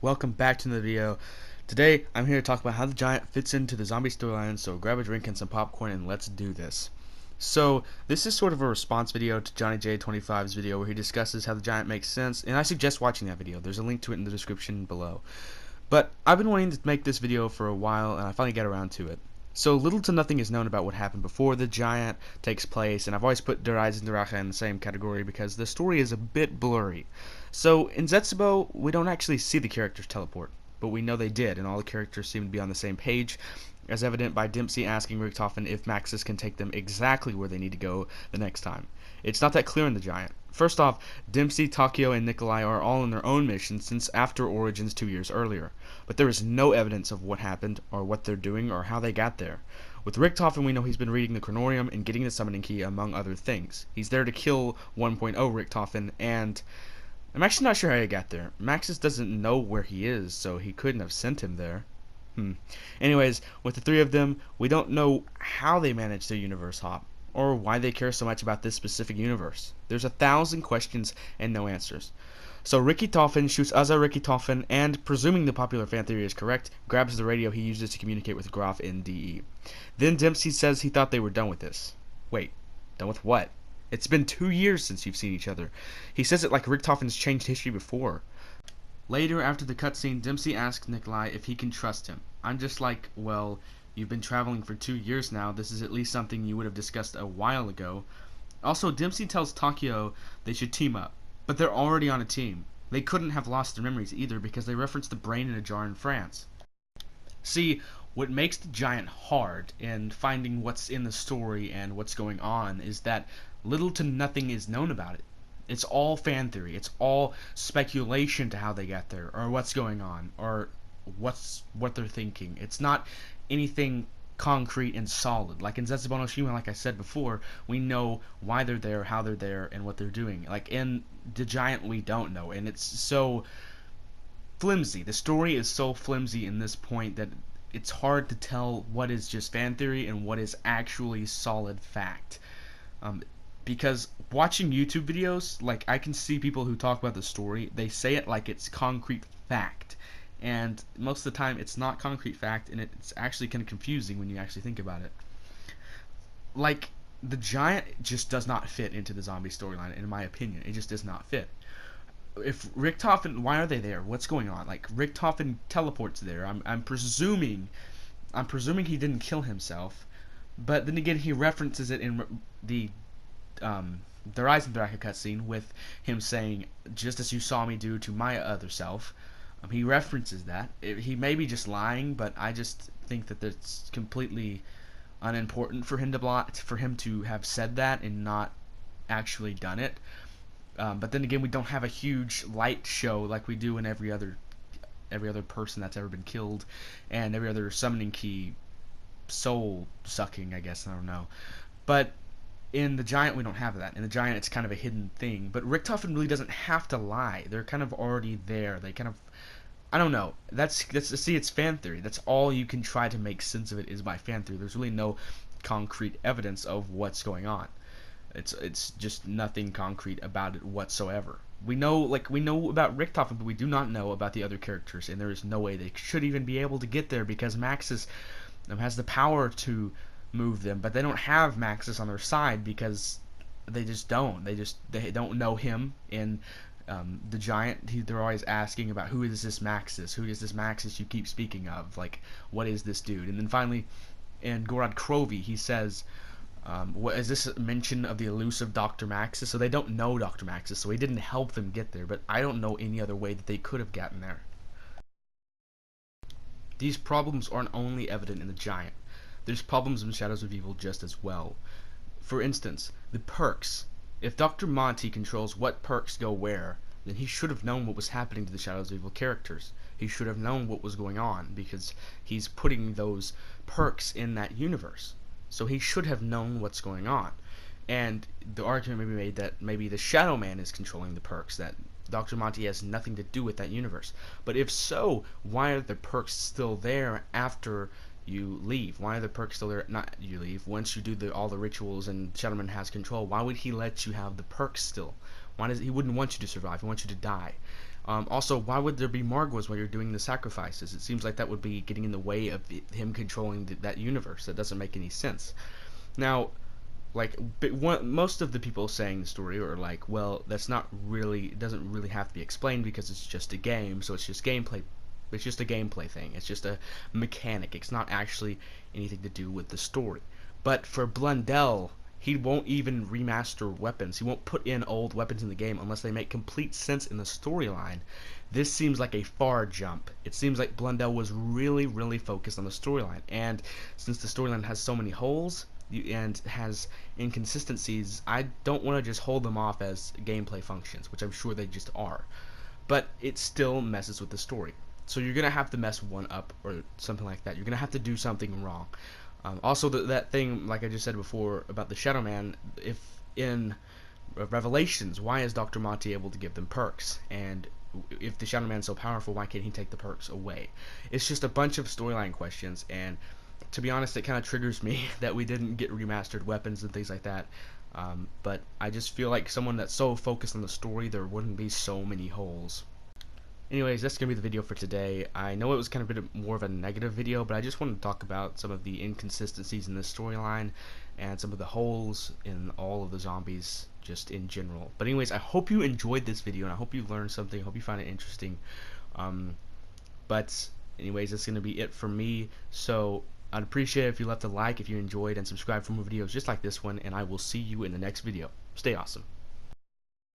Welcome back to the video. Today I'm here to talk about how the giant fits into the zombie storyline, so grab a drink and some popcorn and let's do this. So this is sort of a response video to Johnny J25's video where he discusses how the giant makes sense, and I suggest watching that video. There's a link to it in the description below. But I've been wanting to make this video for a while and I finally got around to it. So little to nothing is known about what happened before the giant takes place, and I've always put Der Eisendrache in the same category because the story is a bit blurry. So in Zetsubo, we don't actually see the characters teleport, but we know they did, and all the characters seem to be on the same page, as evident by Dempsey asking Richtofen if Maxis can take them exactly where they need to go the next time. It's not that clear in the giant. First off, Dempsey, Takio, and Nikolai are all on their own mission since after Origins 2 years earlier, but there is no evidence of what happened, or what they're doing, or how they got there. With Richtofen, we know he's been reading the Chronorium and getting the summoning key, among other things. He's there to kill 1.0 Richtofen, and I'm actually not sure how he got there. Maxis doesn't know where he is, so he couldn't have sent him there. Anyways, with the three of them, we don't know how they managed their universe hop, or why they care so much about this specific universe. There's 1,000 questions and no answers. So Richtofen shoots Azar Richtofen and, presuming the popular fan theory is correct, grabs the radio he uses to communicate with Graf in DE. Then Dempsey says he thought they were done with this. Wait, done with what? It's been 2 years since you've seen each other. He says it like Richtofen's changed history before. Later, after the cutscene, Dempsey asks Nikolai if he can trust him. I'm just like, well, you've been traveling for 2 years now. This is at least something you would have discussed a while ago. Also, Dempsey tells Takio they should team up, but they're already on a team. They couldn't have lost their memories either because they referenced the brain in a jar in France. See, what makes the giant hard in finding what's in the story and what's going on is that little to nothing is known about it. It's all fan theory. It's all speculation to how they got there, or what's going on, or what they're thinking. It's not anything concrete and solid. Like in Zetsubo no Shima, like I said before, we know why they're there, how they're there, and what they're doing. Like in the giant, we don't know, and it's so flimsy. The story is so flimsy in this point that it's hard to tell what is just fan theory and what is actually solid fact. Because watching YouTube videos, like, I can see people who talk about the story, they say it like it's concrete fact, and most of the time it's not concrete fact, and it's actually kind of confusing when you actually think about it. Like, the giant just does not fit into the zombie storyline, in my opinion. It just does not fit. If Richtofen, why are they there? What's going on? Like, Richtofen teleports there. I'm presuming he didn't kill himself, but then again, he references it in the Eisendrache cutscene with him saying, just as you saw me do to my other self. He references that. He may be just lying, but I just think that that's completely unimportant for him to have said that and not actually done it. But then again, we don't have a huge light show like we do in every other person that's ever been killed, and every other summoning key soul sucking, I guess, I don't know. But in the giant, we don't have that. In the giant, it's kind of a hidden thing. But Richtofen really doesn't have to lie. They're kind of already there. They kind of, I don't know. See, it's fan theory. That's all you can try to make sense of it is by fan theory. There's really no concrete evidence of what's going on. It's just nothing concrete about it whatsoever. We know about Richtofen, but we do not know about the other characters, and there is no way they should even be able to get there because Maxis has the power to move them, but they don't have Maxis on their side because they just don't. They don't know him. And the giant, they're always asking about who is this Maxis? Who is this Maxis you keep speaking of? Like, what is this dude? And then finally, in Gorod Krovi, he says, what is this mention of the elusive Dr. Maxis? So they don't know Dr. Maxis, so he didn't help them get there, but I don't know any other way that they could have gotten there. These problems aren't only evident in the giant. There's problems in Shadows of Evil just as well. For instance, the perks. If Dr. Monty controls what perks go where, then he should have known what was happening to the Shadows of Evil characters. He should have known what was going on, because he's putting those perks in that universe. So he should have known what's going on. And the argument may be made that maybe the Shadow Man is controlling the perks, that Dr. Monty has nothing to do with that universe. But if so, why are the perks still there after you leave? Why are the perks still there? Not you leave. Once you do all the rituals and Shadowman has control, why would he let you have the perks still? He wouldn't want you to survive. He wants you to die. Also, why would there be Margwas while you're doing the sacrifices? It seems like that would be getting in the way of him controlling that universe. That doesn't make any sense. Now, like, most of the people saying the story are like, well, that's not really, it doesn't really have to be explained because it's just a game, so it's just gameplay. It's just a gameplay thing. It's just a mechanic. It's not actually anything to do with the story. But for Blundell, he won't even remaster weapons. He won't put in old weapons in the game unless they make complete sense in the storyline. This seems like a far jump. It seems like Blundell was really, really focused on the storyline. And since the storyline has so many holes and has inconsistencies, I don't want to just hold them off as gameplay functions, which I'm sure they just are. But it still messes with the story. So you're going to have to mess one up or something like that. You're going to have to do something wrong. Also, that thing, like I just said before, about the Shadow Man, if in Revelations, why is Dr. Monty able to give them perks? And if the Shadow Man's so powerful, why can't he take the perks away? It's just a bunch of storyline questions, and to be honest, it kind of triggers me that we didn't get remastered weapons and things like that. But I just feel like someone that's so focused on the story, there wouldn't be so many holes. Anyways, that's going to be the video for today. I know it was kind of a bit more of a negative video, but I just wanted to talk about some of the inconsistencies in this storyline and some of the holes in all of the zombies just in general. But anyways, I hope you enjoyed this video and I hope you learned something. I hope you found it interesting. But anyways, that's going to be it for me. So I'd appreciate it if you left a like if you enjoyed and subscribe for more videos just like this one, and I will see you in the next video. Stay awesome.